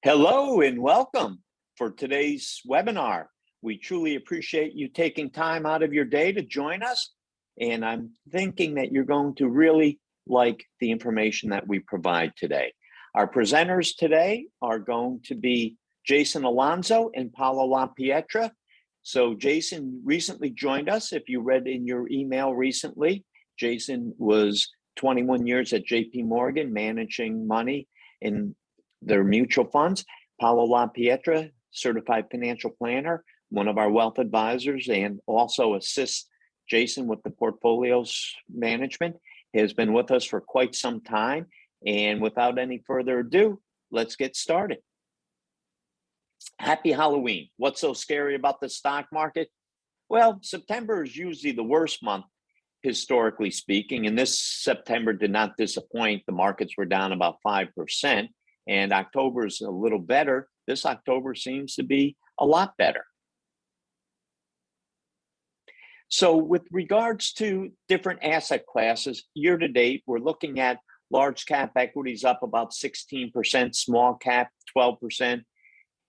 Hello and welcome for today's webinar. We truly appreciate you taking time out of your day to join us. And I'm thinking that you're going to really like the information that we provide today. Our presenters today are going to be Jason Alonzo and Paolo LaPietra. So Jason recently joined us. If you read in your email recently, Jason was 21 years at JP Morgan managing money in their mutual funds. Paolo LaPietra, certified financial planner, one of our wealth advisors, and also assists Jason with the portfolios management, has been with us for quite some time. And without any further ado, let's get started. Happy Halloween. What's so scary about the stock market? Well, September is usually the worst month, historically speaking, and this September did not disappoint. The markets were down about 5%. And October is a little better. This October seems to be a lot better. So with regards to different asset classes, year to date, we're looking at large cap equities up about 16%, small cap 12%,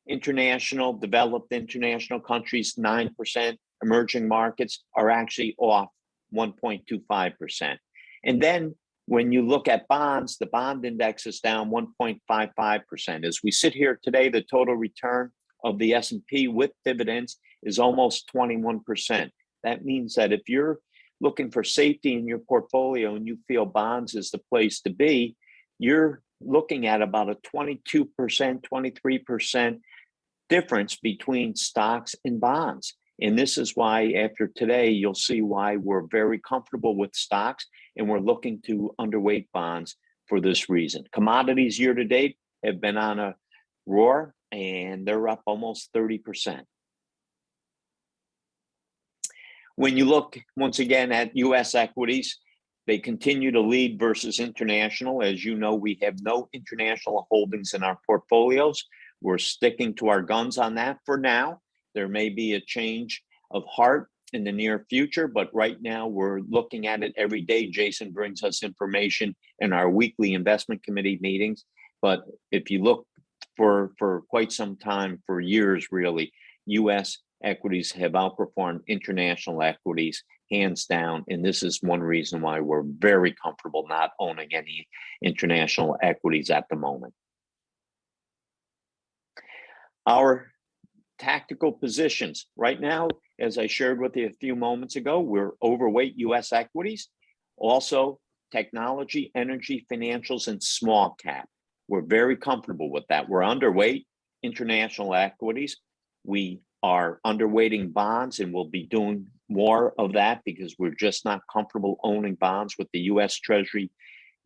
international, developed international countries 9%, emerging markets are actually off 1.25%. And then when you look at bonds, the bond index is down 1.55%. As we sit here today, the total return of the S&P with dividends is almost 21%. That means that if you're looking for safety in your portfolio and you feel bonds is the place to be, you're looking at about a 22%, 23% difference between stocks and bonds. And this is why after today, you'll see why we're very comfortable with stocks and we're looking to underweight bonds for this reason. Commodities year to date have been on a roar and they're up almost 30%. When you look once again at US equities, they continue to lead versus international. As you know, we have no international holdings in our portfolios. We're sticking to our guns on that for now. There may be a change of heart in the near future, but right now we're looking at it every day. Jason brings us information in our weekly investment committee meetings. But if you look for quite some time, for years really, US equities have outperformed international equities hands down. And this is one reason why we're very comfortable not owning any international equities at the moment. Our tactical positions right now, as I shared with you a few moments ago, we're overweight US equities, also technology, energy, financials, and small cap. We're very comfortable with that. We're underweight international equities. We are underweighting bonds, and we'll be doing more of that because we're just not comfortable owning bonds with the US Treasury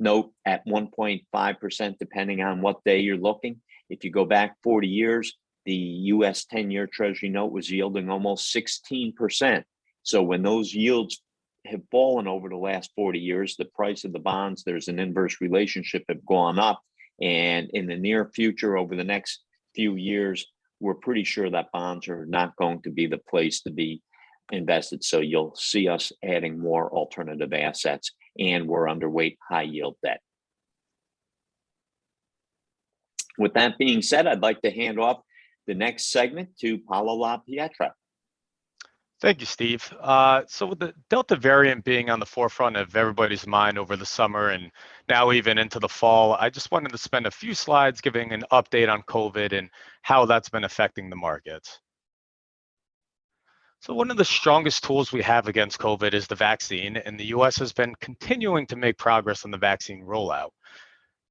note at 1.5%, depending on what day you're looking. If you go back 40 years, the US 10-year Treasury note was yielding almost 16%. So when those yields have fallen over the last 40 years, the price of the bonds, there's an inverse relationship, have gone up. And in the near future, over the next few years, we're pretty sure that bonds are not going to be the place to be invested. So you'll see us adding more alternative assets, and we're underweight high yield debt. With that being said, I'd like to hand off the next segment to Paolo LaPietra. Thank you, Steve. So with the Delta variant being on the forefront of everybody's mind over the summer and now even into the fall, I just wanted to spend a few slides giving an update on COVID and how that's been affecting the markets. So one of the strongest tools we have against COVID is the vaccine, and the US has been continuing to make progress on the vaccine rollout.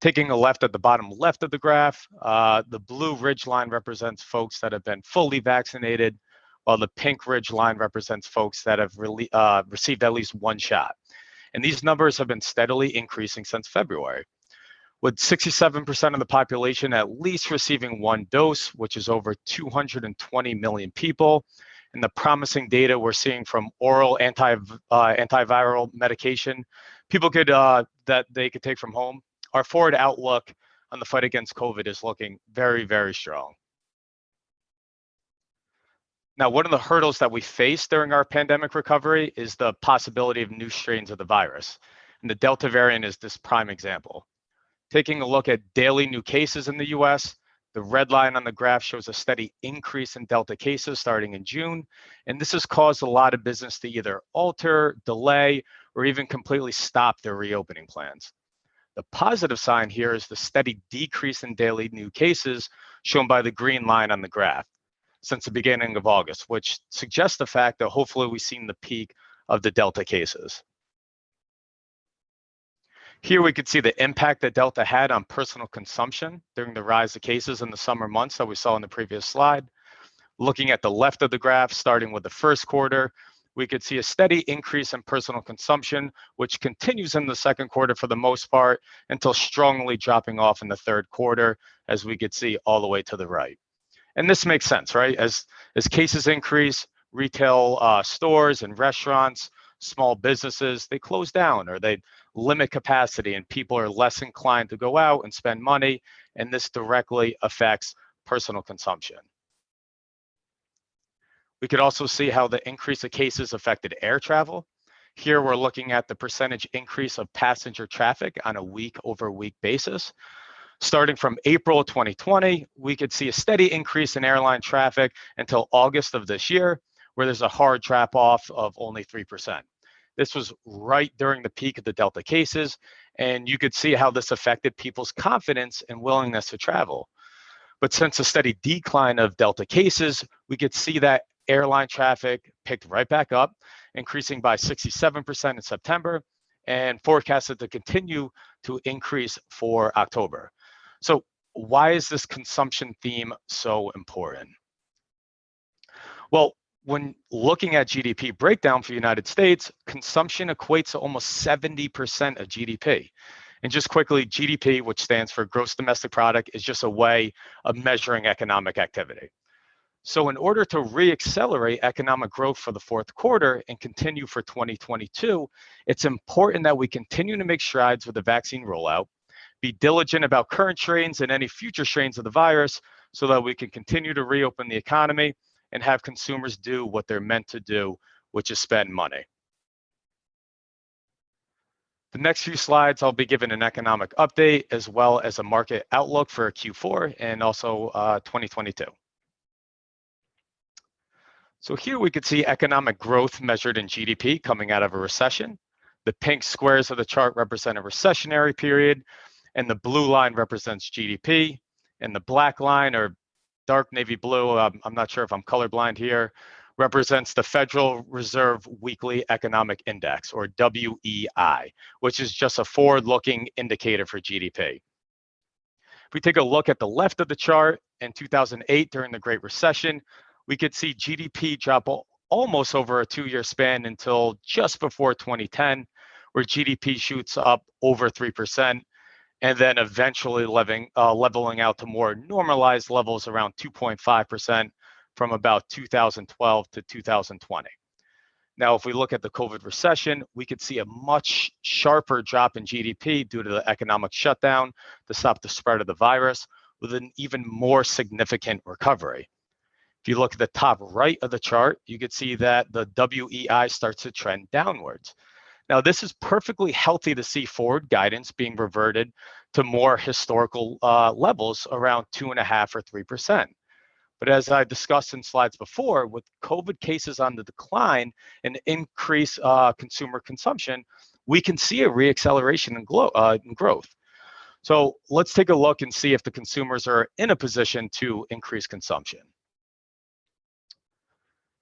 Taking a left at the bottom left of the graph, the blue ridge line represents folks that have been fully vaccinated, while the pink ridge line represents folks that have received at least one shot. And these numbers have been steadily increasing since February, with 67% of the population at least receiving one dose, which is over 220 million people. And the promising data we're seeing from oral antiviral medication, people that they could take from home. Our forward outlook on the fight against COVID is looking very, very strong. Now, one of the hurdles that we face during our pandemic recovery is the possibility of new strains of the virus. And the Delta variant is this prime example. Taking a look at daily new cases in the US, The red line on the graph shows a steady increase in Delta cases starting in June, and this has caused a lot of business to either alter, delay, or even completely stop their reopening plans. The positive sign here is the steady decrease in daily new cases shown by the green line on the graph since the beginning of August, which suggests the fact that hopefully we've seen the peak of the Delta cases. Here we could see the impact that Delta had on personal consumption during the rise of cases in the summer months that we saw in the previous slide. Looking at the left of the graph, starting with the first quarter, we could see a steady increase in personal consumption, which continues in the second quarter for the most part, until strongly dropping off in the third quarter, as we could see all the way to the right. And this makes sense, right? As cases increase, retail stores and restaurants, small businesses, they close down or they limit capacity, and people are less inclined to go out and spend money, and this directly affects personal consumption. We could also see how the increase of cases affected air travel. Here we're looking at the percentage increase of passenger traffic on a week-over-week basis. Starting from April 2020, we could see a steady increase in airline traffic until August of this year, where there's a hard drop-off of only 3%. This was right during the peak of the Delta cases, and you could see how this affected people's confidence and willingness to travel. But since a steady decline of Delta cases, we could see that airline traffic picked right back up, increasing by 67% in September and forecasted to continue to increase for October. So why is this consumption theme so important? Well, when looking at GDP breakdown for the United States, consumption equates to almost 70% of GDP. And just quickly, GDP, which stands for gross domestic product, is just a way of measuring economic activity. So in order to re-accelerate economic growth for the fourth quarter and continue for 2022, it's important that we continue to make strides with the vaccine rollout, be diligent about current strains and any future strains of the virus so that we can continue to reopen the economy and have consumers do what they're meant to do, which is spend money. The next few slides, I'll be giving an economic update as well as a market outlook for Q4 and also 2022. So here we could see economic growth measured in GDP coming out of a recession. The pink squares of the chart represent a recessionary period, and the blue line represents GDP, and the black line, or dark navy blue, I'm not sure if I'm colorblind here, represents the Federal Reserve Weekly Economic Index, or WEI, which is just a forward-looking indicator for GDP. If we take a look at the left of the chart, in 2008, during the Great Recession, we could see GDP drop almost over a 2-year span until just before 2010, where GDP shoots up over 3%, and then eventually leveling out to more normalized levels around 2.5% from about 2012 to 2020. Now, if we look at the COVID recession, we could see a much sharper drop in GDP due to the economic shutdown to stop the spread of the virus, with an even more significant recovery. If you look at the top right of the chart, you could see that the WEI starts to trend downwards. Now, this is perfectly healthy to see forward guidance being reverted to more historical levels around 2.5% or 3%. But as I discussed in slides before, with COVID cases on the decline and increased consumer consumption, we can see a reacceleration in growth. So let's take a look and see if the consumers are in a position to increase consumption.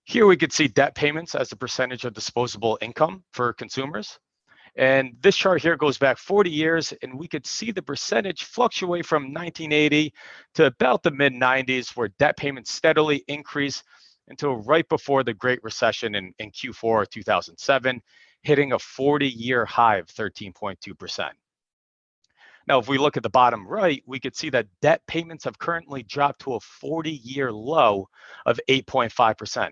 Here we could see debt payments as a percentage of disposable income for consumers. And this chart here goes back 40 years, and we could see the percentage fluctuate from 1980 to about the mid-90s, where debt payments steadily increased until right before the Great Recession in Q4 of 2007, hitting a 40-year high of 13.2%. Now, if we look at the bottom right, we could see that debt payments have currently dropped to a 40-year low of 8.5%.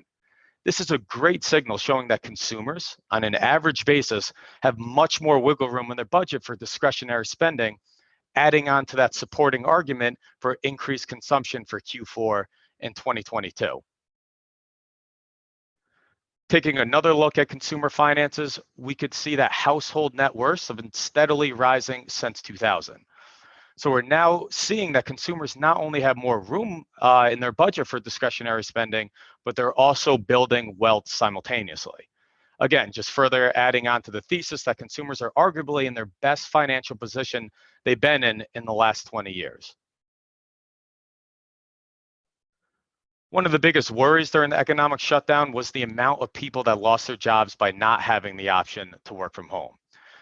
This is a great signal showing that consumers, on an average basis, have much more wiggle room in their budget for discretionary spending, adding on to that supporting argument for increased consumption for Q4 in 2022. Taking another look at consumer finances, we could see that household net worths have been steadily rising since 2000. So we're now seeing that consumers not only have more room in their budget for discretionary spending, but they're also building wealth simultaneously. Again, just further adding on to the thesis that consumers are arguably in their best financial position they've been in the last 20 years. One of the biggest worries during the economic shutdown was the amount of people that lost their jobs by not having the option to work from home.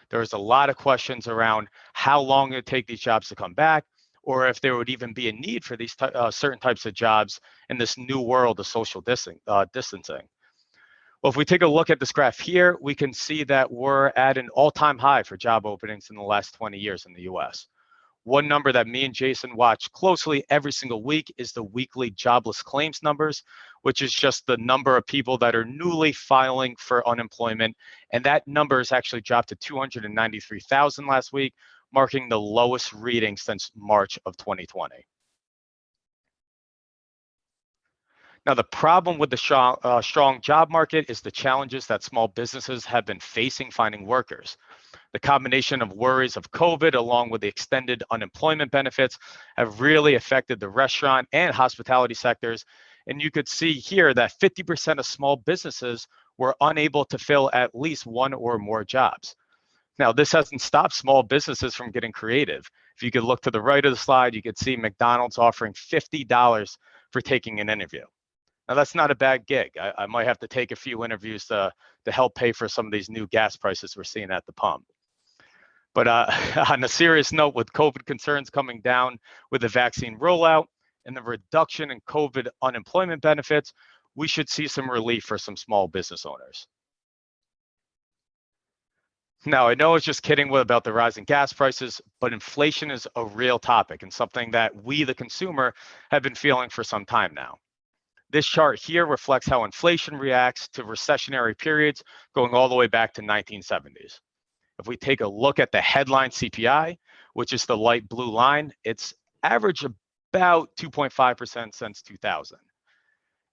There was a lot of questions around how long it would take these jobs to come back, or if there would even be a need for these certain types of jobs in this new world of social distancing. Well, if we take a look at this graph here, we can see that we're at an all-time high for job openings in the last 20 years in the US. One number that me and Jason watch closely every single week is the weekly jobless claims numbers, which is just the number of people that are newly filing for unemployment. And that number has actually dropped to 293,000 last week, marking the lowest reading since March of 2020. Now, the problem with the strong job market is the challenges that small businesses have been facing finding workers. The combination of worries of COVID along with the extended unemployment benefits have really affected the restaurant and hospitality sectors. And you could see here that 50% of small businesses were unable to fill at least one or more jobs. Now, this hasn't stopped small businesses from getting creative. If you could look to the right of the slide, you could see McDonald's offering $50 for taking an interview. Now, that's not a bad gig. I might have to take a few interviews to help pay for some of these new gas prices we're seeing at the pump. But on a serious note, with COVID concerns coming down with the vaccine rollout and the reduction in COVID unemployment benefits, we should see some relief for some small business owners. Now, I know it's just kidding about the rising gas prices, but inflation is a real topic and something that we, the consumer, have been feeling for some time now. This chart here reflects how inflation reacts to recessionary periods going all the way back to 1970s. If we take a look at the headline CPI, which is the light blue line, it's averaged about 2.5% since 2000.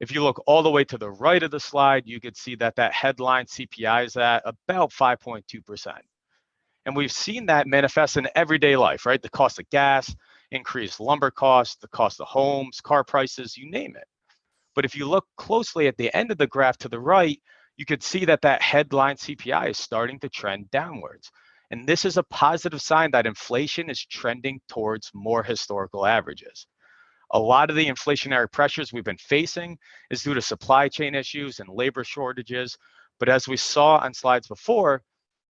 If you look all the way to the right of the slide, you could see that headline CPI is at about 5.2%. And we've seen that manifest in everyday life, right? The cost of gas, increased lumber costs, the cost of homes, car prices, you name it. But if you look closely at the end of the graph to the right, you could see that headline CPI is starting to trend downwards. And this is a positive sign that inflation is trending towards more historical averages. A lot of the inflationary pressures we've been facing is due to supply chain issues and labor shortages. But as we saw on slides before,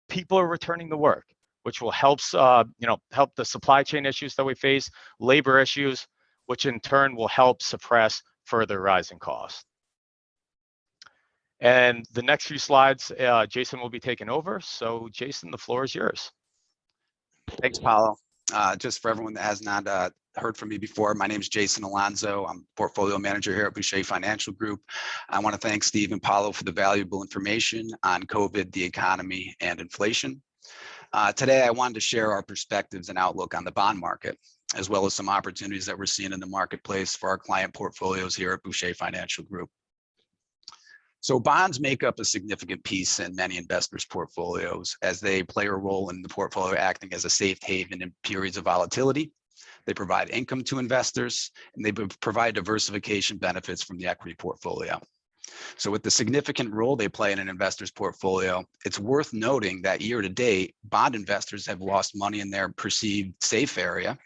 people are returning to work, which will help the supply chain issues that we face, labor issues, which in turn will help suppress further rising costs. And the next few slides, Jason will be taking over. So Jason, the floor is yours. Thanks, Paolo. Just for everyone that has not heard from me before, my name is Jason Alonzo. I'm portfolio manager here at Bouchey Financial Group. I want to thank Steve and Paolo for the valuable information on COVID, the economy, and inflation. Today, I wanted to share our perspectives and outlook on the bond market, as well as some opportunities that we're seeing in the marketplace for our client portfolios here at Bouchey Financial Group. So bonds make up a significant piece in many investors' portfolios as they play a role in the portfolio acting as a safe haven in periods of volatility. They provide income to investors, and they provide diversification benefits from the equity portfolio. So with the significant role they play in an investor's portfolio, it's worth noting that year to date, bond investors have lost money in their perceived safe area,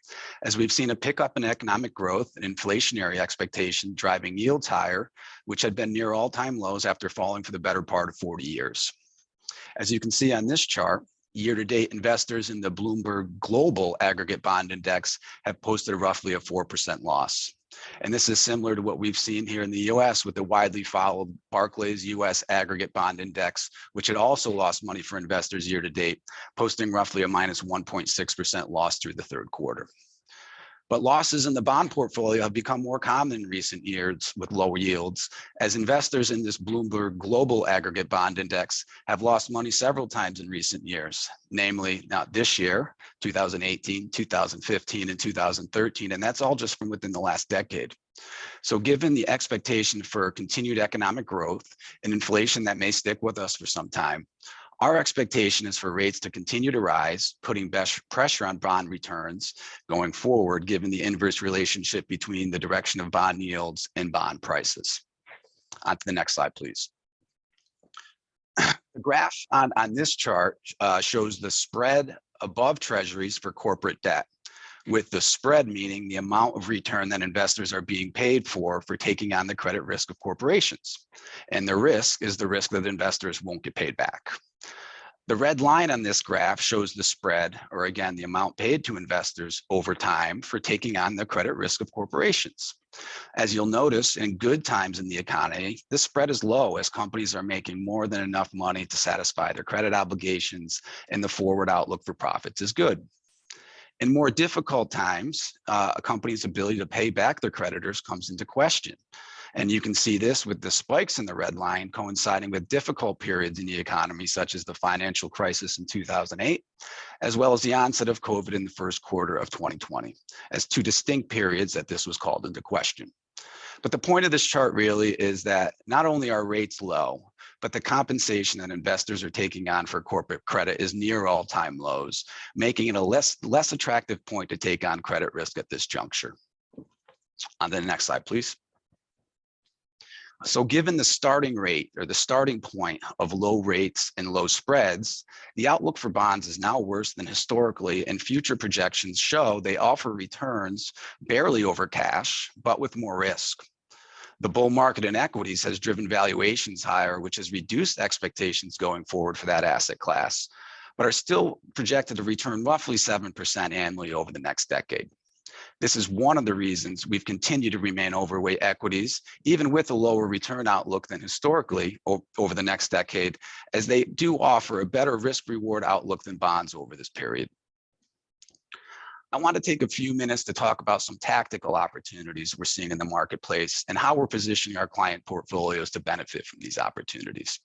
as we've seen a pickup in economic growth and inflationary expectation driving yields higher, which had been near all-time lows after falling for the better part of 40 years. As you can see on this chart, year-to-date investors in the Bloomberg Global Aggregate Bond Index have posted roughly a 4% loss. And this is similar to what we've seen here in the US with the widely followed Barclays US Aggregate Bond Index, which had also lost money for investors year to date, posting roughly a minus 1.6% loss through the third quarter. But losses in the bond portfolio have become more common in recent years with lower yields, as investors in this Bloomberg Global Aggregate Bond Index have lost money several times in recent years, namely not this year, 2018, 2015, and 2013, and that's all just from within the last decade. So given the expectation for continued economic growth and inflation that may stick with us for some time, Our expectation is for rates to continue to rise, putting pressure on bond returns going forward, given the inverse relationship between the direction of bond yields and bond prices. On to the next slide, please. The graph on this chart shows the spread above treasuries for corporate debt, with the spread meaning the amount of return that investors are being paid for taking on the credit risk of corporations. And the risk is the risk that investors won't get paid back. The red line on this graph shows the spread, or again, the amount paid to investors over time for taking on the credit risk of corporations. As you'll notice, in good times in the economy, this spread is low as companies are making more than enough money to satisfy their credit obligations, and the forward outlook for profits is good. In more difficult times, a company's ability to pay back their creditors comes into question. And you can see this with the spikes in the red line coinciding with difficult periods in the economy, such as the financial crisis in 2008, as well as the onset of COVID in the first quarter of 2020, as two distinct periods that this was called into question. But the point of this chart really is that not only are rates low, but the compensation that investors are taking on for corporate credit is near all-time lows, making it a less attractive point to take on credit risk at this juncture. On to the next slide, please. So given the starting rate or the starting point of low rates and low spreads, the outlook for bonds is now worse than historically, and future projections show they offer returns barely over cash, but with more risk. The bull market in equities has driven valuations higher, which has reduced expectations going forward for that asset class, but are still projected to return roughly 7% annually over the next decade. This is one of the reasons we've continued to remain overweight equities, even with a lower return outlook than historically over the next decade, as they do offer a better risk-reward outlook than bonds over this period. I want to take a few minutes to talk about some tactical opportunities we're seeing in the marketplace and how we're positioning our client portfolios to benefit from these opportunities.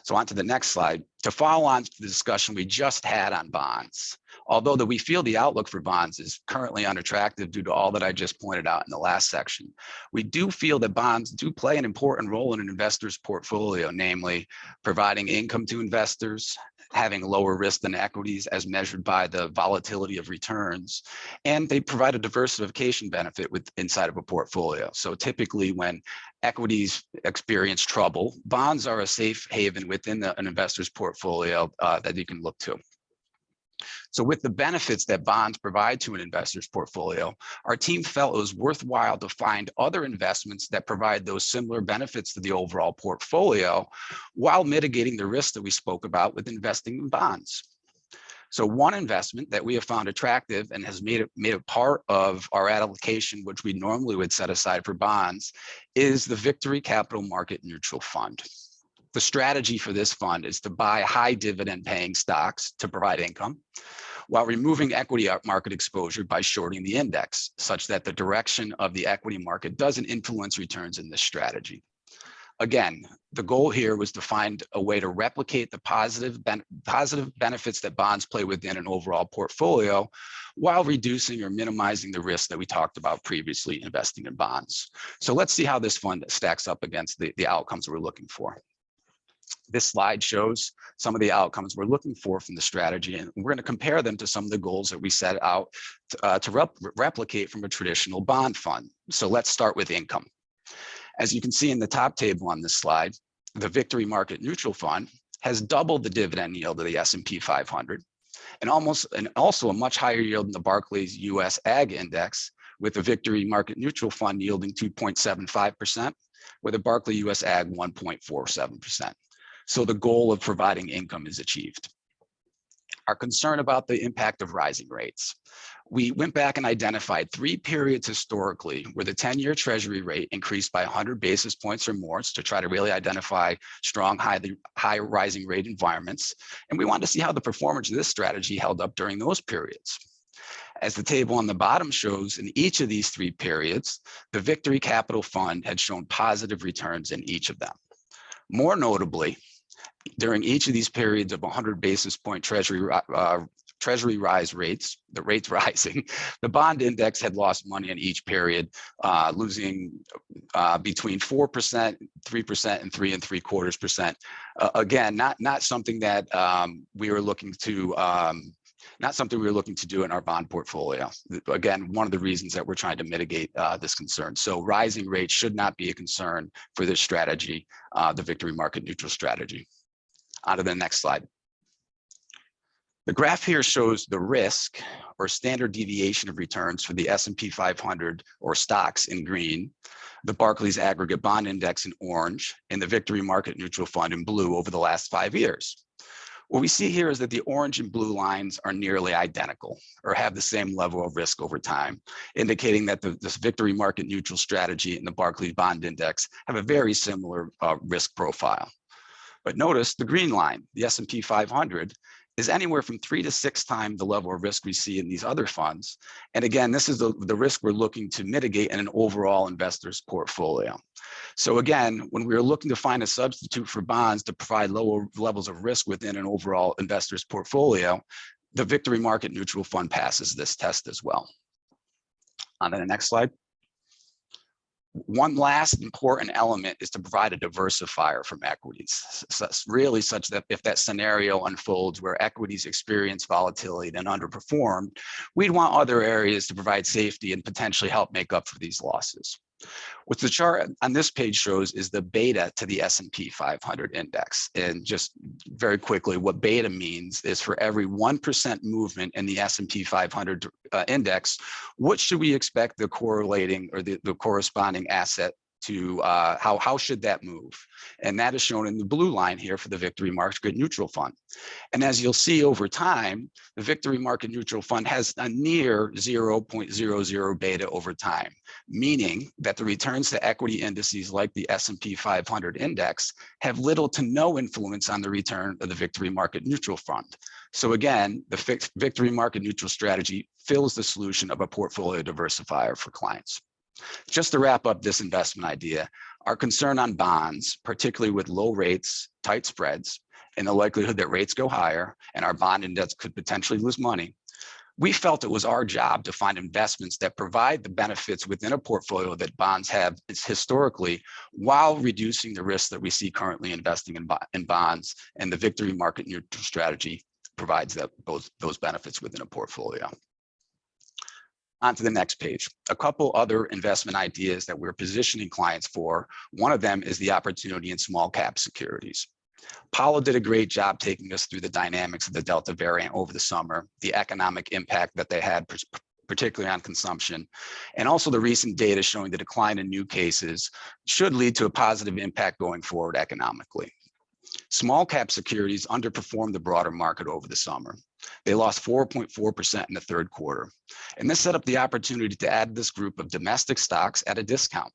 So on to the next slide. To follow on to the discussion we just had on bonds, although that we feel the outlook for bonds is currently unattractive due to all that I just pointed out in the last section, we do feel that bonds do play an important role in an investor's portfolio, namely providing income to investors, having lower risk than equities as measured by the volatility of returns, and they provide a diversification benefit inside of a portfolio. So typically when equities experience trouble, bonds are a safe haven within an investor's portfolio that you can look to. So with the benefits that bonds provide to an investor's portfolio, our team felt it was worthwhile to find other investments that provide those similar benefits to the overall portfolio while mitigating the risk that we spoke about with investing in bonds. So one investment that we have found attractive and has made it part of our allocation, which we normally would set aside for bonds, is the Victory Capital Market Neutral Fund. The strategy for this fund is to buy high dividend paying stocks to provide income while removing equity market exposure by shorting the index, such that the direction of the equity market doesn't influence returns in this strategy. Again, the goal here was to find a way to replicate the positive benefits that bonds play within an overall portfolio while reducing or minimizing the risk that we talked about previously investing in bonds. So let's see how this fund stacks up against the outcomes we're looking for. This slide shows some of the outcomes we're looking for from the strategy, and we're going to compare them to some of the goals that we set out to replicate from a traditional bond fund. So let's start with income. As you can see in the top table on this slide, the Victory Market Neutral Fund has doubled the dividend yield of the S&P 500 and also a much higher yield than the Barclays US Ag Index, with the Victory Market Neutral Fund yielding 2.75%, with the Barclays US Ag 1.47%. So the goal of providing income is achieved. Our concern about the impact of rising rates. We went back and identified 3 periods historically where the 10-year Treasury rate increased by 100 basis points or more to try to really identify strong, high rising rate environments. And we wanted to see how the performance of this strategy held up during those periods. As the table on the bottom shows, in each of these 3 periods, the Victory Capital Fund had shown positive returns in each of them. More notably, during each of these periods of 100 basis point Treasury Treasury rates, the rates rising, the bond index had lost money in each period, losing between 4%, 3%, and 3.75%. Again, not something that we were looking to do in our bond portfolio. Again, one of the reasons that we're trying to mitigate this concern. So rising rates should not be a concern for this strategy, the victory market neutral strategy. On to the next slide. The graph here shows the risk or standard deviation of returns for the S&P 500 or stocks in green, the Barclays Aggregate Bond Index in orange, and the Victory Market Neutral Fund in blue over the last 5 years. What we see here is that the orange and blue lines are nearly identical or have the same level of risk over time, indicating that this Victory Market Neutral strategy and the Barclays Bond Index have a very similar risk profile. But notice the green line, the S&P 500, is anywhere from 3 to 6 times the level of risk we see in these other funds. And again, this is the risk we're looking to mitigate in an overall investor's portfolio. So again, when we're looking to find a substitute for bonds to provide lower levels of risk within an overall investor's portfolio, the Victory Market Neutral Fund passes this test as well. On to the next slide. One last important element is to provide a diversifier from equities, really such that if that scenario unfolds where equities experience volatility and underperform, we'd want other areas to provide safety and potentially help make up for these losses. What the chart on this page shows is the beta to the S&P 500 index. And just very quickly, what beta means is for every 1% movement in the S&P 500 index, what should we expect the correlating or the corresponding asset to, how should that move? And that is shown in the blue line here for the Victory Market Neutral Fund. And as you'll see over time, the Victory Market Neutral Fund has a near 0.00 beta over time, meaning that the returns to equity indices like the S&P 500 index have little to no influence on the return of the Victory Market Neutral Fund. So again, the Victory Market Neutral strategy fills the solution of a portfolio diversifier for clients. Just to wrap up this investment idea, our concern on bonds, particularly with low rates, tight spreads, and the likelihood that rates go higher and our bond index could potentially lose money, we felt it was our job to find investments that provide the benefits within a portfolio that bonds have historically, while reducing the risk that we see currently investing in bonds, and the Victory Market Neutral strategy provides those benefits within a portfolio. On to the next page. A couple other investment ideas that we're positioning clients for. One of them is the opportunity in small cap securities. Paolo did a great job taking us through the dynamics of the Delta variant over the summer, the economic impact that they had, particularly on consumption, and also the recent data showing the decline in new cases should lead to a positive impact going forward economically. Small cap securities underperformed the broader market over the summer. They lost 4.4% in the third quarter. And this set up the opportunity to add this group of domestic stocks at a discount.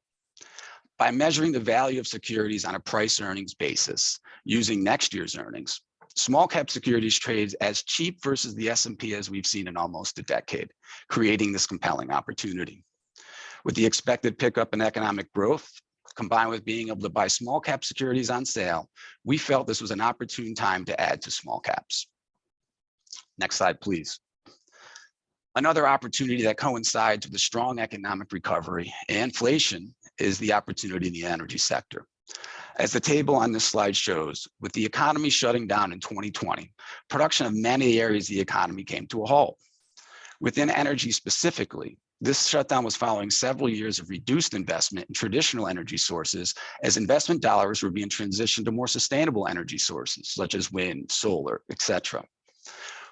By measuring the value of securities on a price earnings basis, using next year's earnings, small cap securities trade as cheap versus the S&P as we've seen in almost a decade, creating this compelling opportunity. With the expected pickup in economic growth, combined with being able to buy small cap securities on sale, we felt this was an opportune time to add to small caps. Next slide, please. Another opportunity that coincides with a strong economic recovery and inflation is the opportunity in the energy sector. As the table on this slide shows, with the economy shutting down in 2020, production of many areas of the economy came to a halt. Within energy specifically, this shutdown was following several years of reduced investment in traditional energy sources as investment dollars were being transitioned to more sustainable energy sources, such as wind, solar, etc.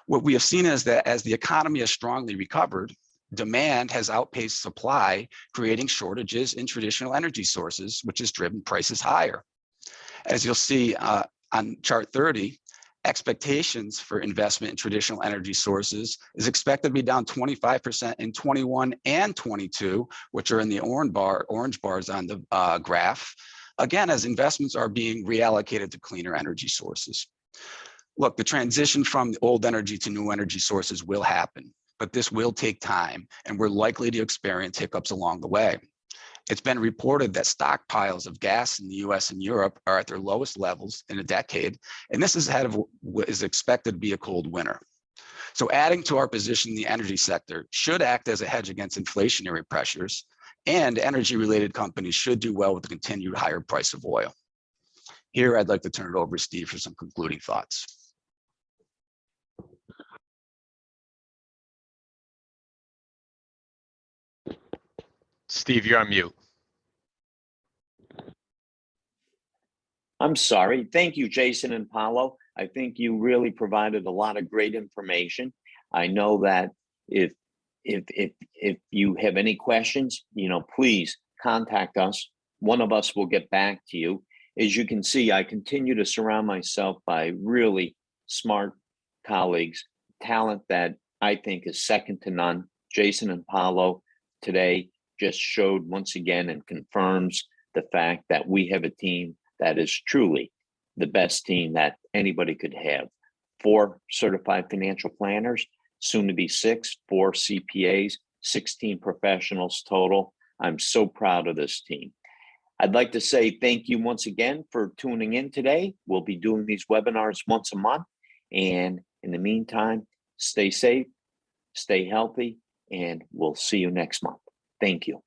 What we have seen is that as the economy has strongly recovered, demand has outpaced supply, creating shortages in traditional energy sources, which has driven prices higher. As you'll see on chart 30, expectations for investment in traditional energy sources is expected to be down 25% in 21 and 22, which are in the orange bars on the graph, again, as investments are being reallocated to cleaner energy sources. Look, the transition from old energy to new energy sources will happen, but this will take time, and we're likely to experience hiccups along the way. It's been reported that stockpiles of gas in the US and Europe are at their lowest levels in a decade, and this is ahead of what is expected to be a cold winter. So adding to our position in the energy sector should act as a hedge against inflationary pressures, and energy-related companies should do well with the continued higher price of oil. Here, I'd like to turn it over to Steve for some concluding thoughts. Steve, you're on mute. I'm sorry. Thank you, Jason and Paolo. I think you really provided a lot of great information. I know that if you have any questions, please contact us. One of us will get back to you. As you can see, I continue to surround myself by really smart colleagues, talent that I think is second to none. Jason and Paolo today just showed once again and confirms the fact that we have a team that is truly the best team that anybody could have. 4 certified financial planners, soon to be 6, 4 CPAs, 16 professionals total. I'm so proud of this team. I'd like to say thank you once again for tuning in today. We'll be doing these webinars once a month. And in the meantime, stay safe, stay healthy, and we'll see you next month. Thank you.